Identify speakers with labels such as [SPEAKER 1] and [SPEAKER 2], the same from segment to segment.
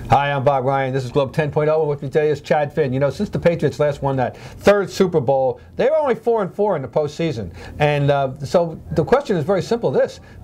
[SPEAKER 1] Hi, I'm Bob Ryan. This is Globe 10.0, and with me today is Chad Finn. You know, since the Patriots last won that third Super Bowl, they were only 4-4 in the postseason. And so the question is very simple.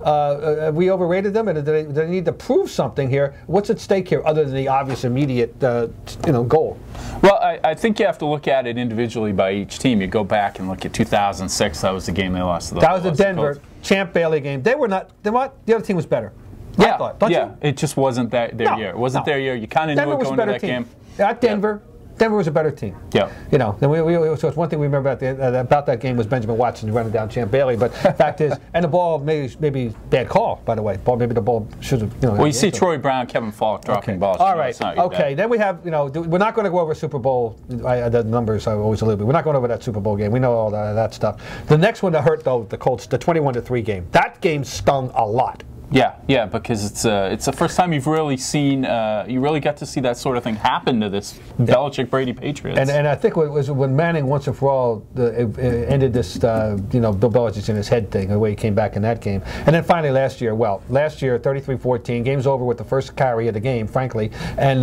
[SPEAKER 1] Have we overrated them, and do they need to prove something here? What's at stake here other than the obvious immediate goal?
[SPEAKER 2] Well, I think you have to look at it individually by each team. You go back and look at 2006. That was the game they lost to the
[SPEAKER 1] That was the Denver Champ Bailey game. They were not. The other team was better.
[SPEAKER 2] Yeah,
[SPEAKER 1] I thought, don't you?
[SPEAKER 2] It just wasn't their year. It wasn't their year. You kind of knew it going to that game.
[SPEAKER 1] At Denver, Denver was a better team.
[SPEAKER 2] Yeah.
[SPEAKER 1] You know, and so it's one thing we remember about that game was Benjamin Watson running down Champ Bailey. But fact is, and the ball maybe bad call, by the way. Maybe the ball should have.
[SPEAKER 2] Well, you see Troy Brown, Kevin Falk dropping balls.
[SPEAKER 1] All right. Okay. Then we have, we're not going to go over Super Bowl. The numbers are always a little bit. We're not going over that Super Bowl game. We know all that stuff. The next one that hurt though, the Colts, the 21-3 game. That game stung a lot.
[SPEAKER 2] Yeah, because it's the first time you've really seen, you really got to see that sort of thing happen to this Belichick-Brady Patriots.
[SPEAKER 1] And I think it was when Manning once and for all ended this, Bill Belichick's in his head thing, the way he came back in that game. And then finally last year, 33-14, game's over with the first carry of the game, frankly, and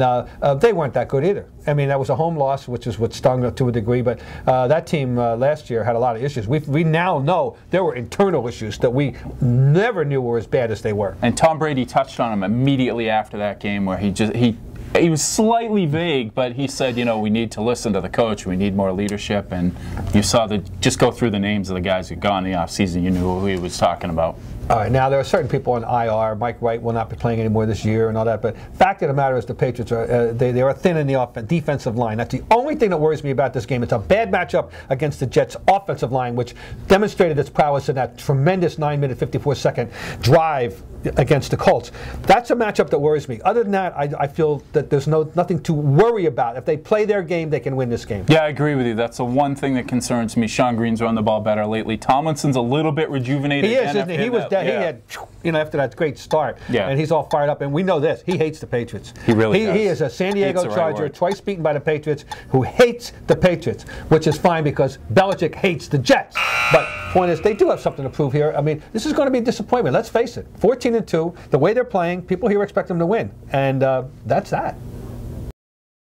[SPEAKER 1] they weren't that good either. I mean, that was a home loss, which is what stung to a degree, but that team last year had a lot of issues. We now know there were internal issues that we never knew were as bad as they were.
[SPEAKER 2] And Tom Brady touched on them immediately after that game, where he was slightly vague, but he said, we need to listen to the coach. We need more leadership. And you saw just go through the names of the guys who'd gone in the offseason. You knew who he was talking about.
[SPEAKER 1] All right, now there are certain people on IR. Mike Wright will not be playing anymore this year and all that. But fact of the matter is the Patriots are they are thin in the defensive line. That's the only thing that worries me about this game. It's a bad matchup against the Jets' offensive line, which demonstrated its prowess in that tremendous 9-minute, 54-second drive against the Colts. That's a matchup that worries me. Other than that, I feel that there's nothing to worry about. If they play their game, they can win this game.
[SPEAKER 2] Yeah, I agree with you. That's the one thing that concerns me. Sean Green's run the ball better lately. Tomlinson's a little bit rejuvenated.
[SPEAKER 1] He is, isn't he? He was dead. Yeah. He had, after that great start, and he's all fired up. And we know this. He hates the Patriots.
[SPEAKER 2] He really does.
[SPEAKER 1] He is a San Diego Charger, twice beaten by the Patriots, who hates the Patriots, which is fine because Belichick hates the Jets. But point is, they do have something to prove here. I mean, this is going to be a disappointment. Let's face it. 14-2, the way they're playing, people here expect them to win, and that's that.